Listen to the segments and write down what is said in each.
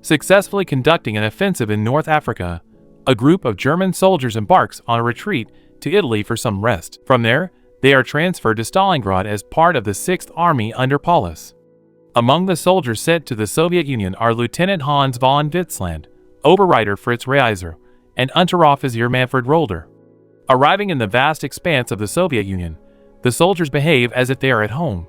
Successfully conducting an offensive in North Africa, a group of German soldiers embarks on a retreat to Italy for some rest. From there, they are transferred to Stalingrad as part of the 6th Army under Paulus. Among the soldiers sent to the Soviet Union are Lieutenant Hans von Witzland, Oberreiter Fritz Reiser, and Unteroffizier Manfred Rolder. Arriving in the vast expanse of the Soviet Union, the soldiers behave as if they are at home.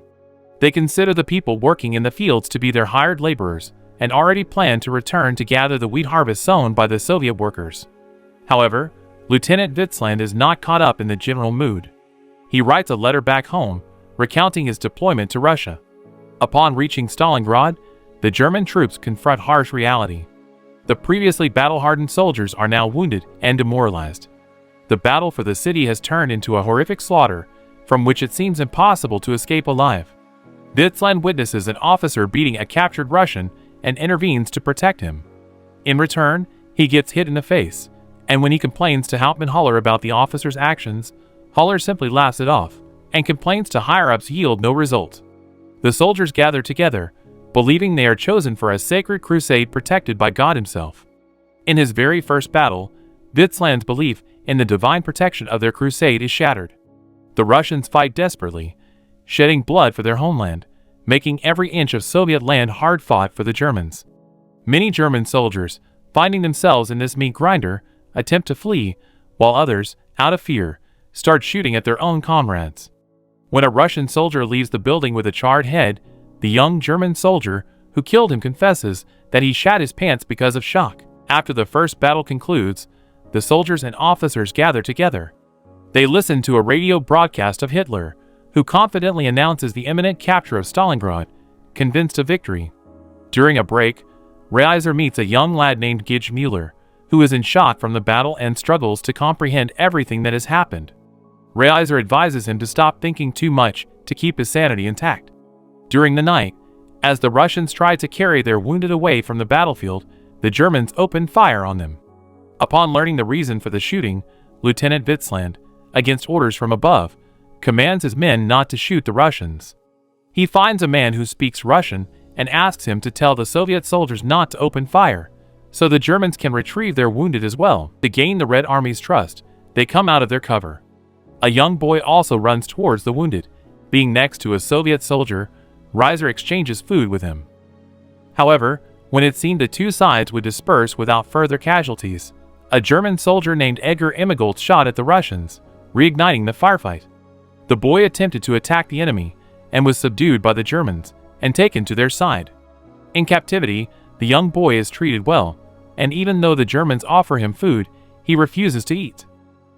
They consider the people working in the fields to be their hired laborers and already plan to return to gather the wheat harvest sown by the Soviet workers. However, Lieutenant Witzland is not caught up in the general mood. He writes a letter back home, recounting his deployment to Russia. Upon reaching Stalingrad, the German troops confront harsh reality. The previously battle-hardened soldiers are now wounded and demoralized. The battle for the city has turned into a horrific slaughter, from which it seems impossible to escape alive. Witzland witnesses an officer beating a captured Russian and intervenes to protect him. In return, he gets hit in the face, and when he complains to Hauptmann Haller about the officer's actions, Haller simply laughs it off, and complaints to higher-ups yield no result. The soldiers gather together, believing they are chosen for a sacred crusade protected by God himself. In his very first battle, Witzland's belief in the divine protection of their crusade is shattered. The Russians fight desperately, shedding blood for their homeland, making every inch of Soviet land hard-fought for the Germans. Many German soldiers, finding themselves in this meat grinder, attempt to flee, while others, out of fear, start shooting at their own comrades. When a Russian soldier leaves the building with a charred head, the young German soldier who killed him confesses that he shat his pants because of shock. After the first battle concludes, the soldiers and officers gather together. They listen to a radio broadcast of Hitler, who confidently announces the imminent capture of Stalingrad, convinced of victory. During a break, Reiser meets a young lad named Gij Müller, who is in shock from the battle and struggles to comprehend everything that has happened. Reiser advises him to stop thinking too much to keep his sanity intact. During the night, as the Russians try to carry their wounded away from the battlefield, the Germans open fire on them. Upon learning the reason for the shooting, Lieutenant Witzland, against orders from above, commands his men not to shoot the Russians. He finds a man who speaks Russian and asks him to tell the Soviet soldiers not to open fire, so the Germans can retrieve their wounded as well. To gain the Red Army's trust, they come out of their cover. A young boy also runs towards the wounded. Being next to a Soviet soldier, Reiser exchanges food with him. However, when it seemed the two sides would disperse without further casualties, a German soldier named Edgar Emmigoltz shot at the Russians, reigniting the firefight. The boy attempted to attack the enemy and was subdued by the Germans and taken to their side. In captivity, the young boy is treated well, and even though the Germans offer him food, he refuses to eat.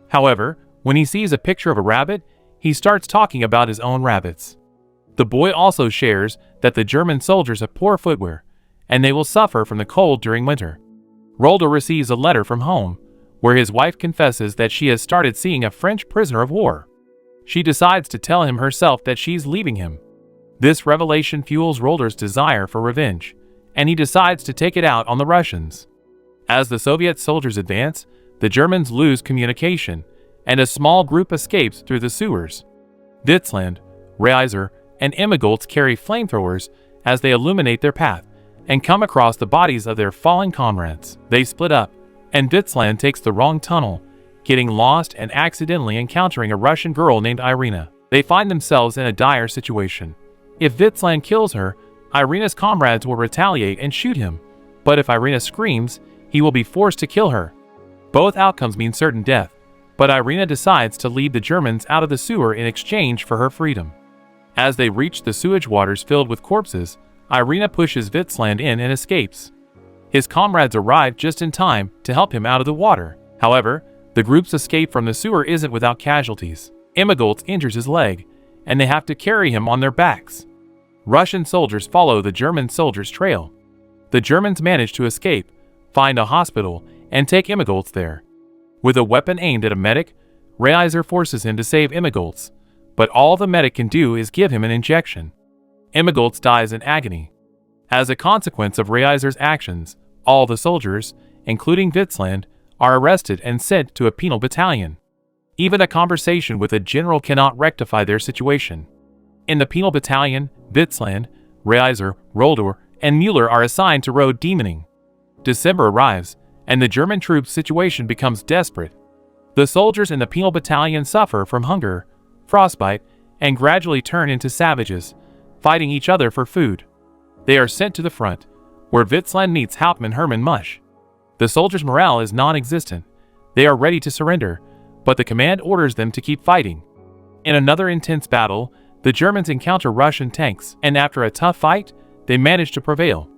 However, when he sees a picture of a rabbit, he starts talking about his own rabbits. The boy also shares that the German soldiers have poor footwear, and they will suffer from the cold during winter. Rolder receives a letter from home, where his wife confesses that she has started seeing a French prisoner of war. She decides to tell him herself that she's leaving him. This revelation fuels Rolder's desire for revenge, and he decides to take it out on the Russians. As the Soviet soldiers advance, the Germans lose communication, and a small group escapes through the sewers. Witzland, Reiser, and Emmigoltz carry flamethrowers as they illuminate their path and come across the bodies of their fallen comrades. They split up, and Witzland takes the wrong tunnel, getting lost and accidentally encountering a Russian girl named Irina. They find themselves in a dire situation. If Witzland kills her, Irina's comrades will retaliate and shoot him, but if Irina screams, he will be forced to kill her. Both outcomes mean certain death, but Irina decides to lead the Germans out of the sewer in exchange for her freedom. As they reach the sewage waters filled with corpses, Irina pushes Witzland in and escapes. His comrades arrive just in time to help him out of the water. However, the group's escape from the sewer isn't without casualties. Emmigoltz injures his leg, and they have to carry him on their backs. Russian soldiers follow the German soldiers' trail. The Germans manage to escape, find a hospital, and take Emmigoltz there. With a weapon aimed at a medic, Reiser forces him to save Emmigoltz, but all the medic can do is give him an injection. Emmigoltz dies in agony. As a consequence of Reiser's actions, all the soldiers, including Witzland, are arrested and sent to a penal battalion. Even a conversation with a general cannot rectify their situation. In the penal battalion, Witzland, Reiser, Rolder, and Müller are assigned to road demoning. December arrives, and the German troops' situation becomes desperate. The soldiers in the Penal battalion suffer from hunger, frostbite, and gradually turn into savages, fighting each other for food. They are sent to the front, where Witzland meets Hauptmann Hermann Musch. The soldiers' morale is non-existent. They are ready to surrender, but the command orders them to keep fighting. In another intense battle, the Germans encounter Russian tanks, and after a tough fight, they manage to prevail.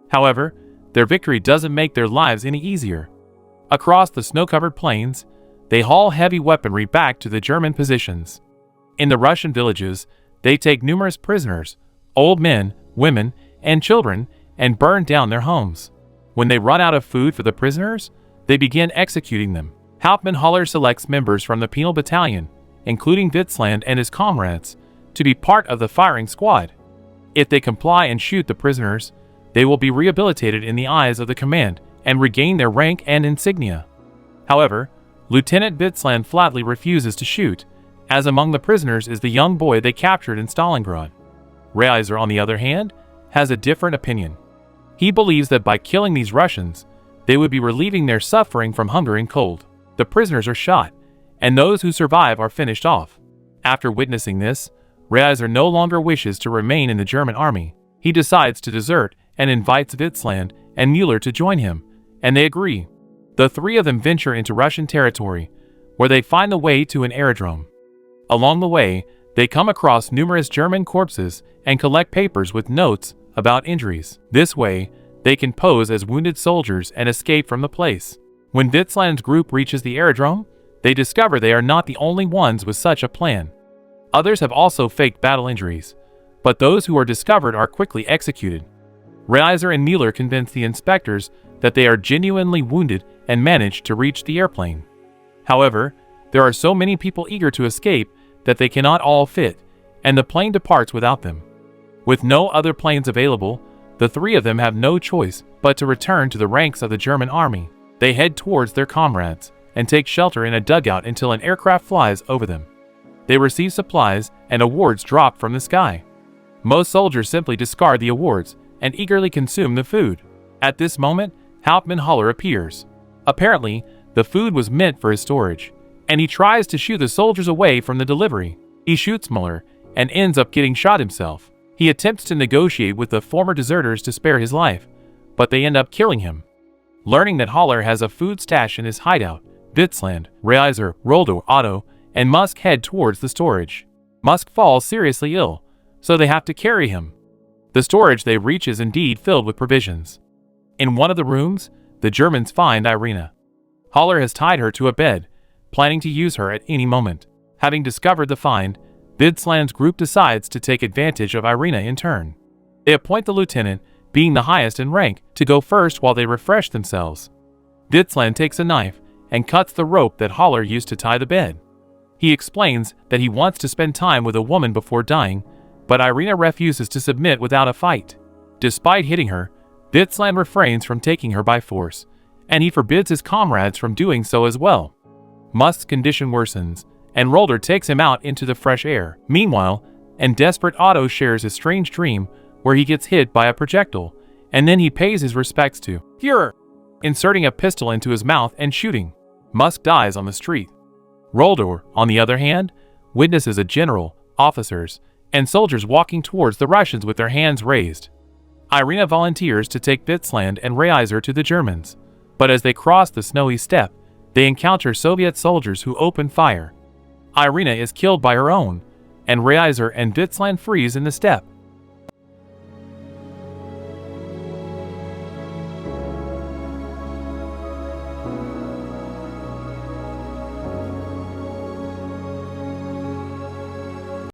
However, their victory doesn't make their lives any easier. Across the snow-covered plains, they haul heavy weaponry back to the German positions. In the Russian villages, they take numerous prisoners, old men, women, and children, and burn down their homes. When they run out of food for the prisoners, they begin executing them. Hauptmann Haller selects members from the Penal battalion, including Witzland and his comrades, to be part of the firing squad. If they comply and shoot the prisoners, they will be rehabilitated in the eyes of the command and regain their rank and insignia. However, Lieutenant Witzland flatly refuses to shoot, as among the prisoners is the young boy they captured in Stalingrad. Reiser, on the other hand, has a different opinion. He believes that by killing these Russians, they would be relieving their suffering from hunger and cold. The prisoners are shot, and those who survive are finished off. After witnessing this, Reiser no longer wishes to remain in the German army. He decides to desert and invites Witzland and Müller to join him, and they agree. The three of them venture into Russian territory, where they find the way to an aerodrome. Along the way, they come across numerous German corpses and collect papers with notes about injuries. This way, they can pose as wounded soldiers and escape from the place. When Witzland's group reaches the aerodrome, they discover they are not the only ones with such a plan. Others have also faked battle injuries, but those who are discovered are quickly executed. Reiser and Müller convince the inspectors that they are genuinely wounded and manage to reach the airplane. However, there are so many people eager to escape that they cannot all fit, and the plane departs without them. With no other planes available, the three of them have no choice but to return to the ranks of the German army. They head towards their comrades and take shelter in a dugout until an aircraft flies over them. They receive supplies and awards dropped from the sky. Most soldiers simply discard the awards and eagerly consume the food. At this moment, Hauptmann Haller appears. Apparently, the food was meant for his storage, and he tries to shoo the soldiers away from the delivery. He shoots Müller and ends up getting shot himself. He attempts to negotiate with the former deserters to spare his life, but they end up killing him. Learning that Haller has a food stash in his hideout, Witzland, Reiser, Roldo, Otto, and Musk head towards the storage. Musk falls seriously ill, so they have to carry him. The storage they reach is indeed filled with provisions. In one of the rooms, the Germans find Irina. Haller has tied her to a bed, planning to use her at any moment. Having discovered the find, Witzland's group decides to take advantage of Irina in turn. They appoint the lieutenant, being the highest in rank, to go first while they refresh themselves. Witzland takes a knife and cuts the rope that Haller used to tie the bed. He explains that he wants to spend time with a woman before dying, but Irina refuses to submit without a fight. Despite hitting her, Witzland refrains from taking her by force, and he forbids his comrades from doing so as well. Musk's condition worsens, and Rolder takes him out into the fresh air. Meanwhile, and desperate Otto shares his strange dream where he gets hit by a projectile, and then he pays his respects to Führer, inserting a pistol into his mouth and shooting. Musk dies on the street. Rolder, on the other hand, witnesses a general, officers, and soldiers walking towards the Russians with their hands raised. Irina volunteers to take Witzland and Reiser to the Germans, but as they cross the snowy steppe, they encounter Soviet soldiers who open fire. Irina is killed by her own, and Reiser and Witzland freeze in the steppe.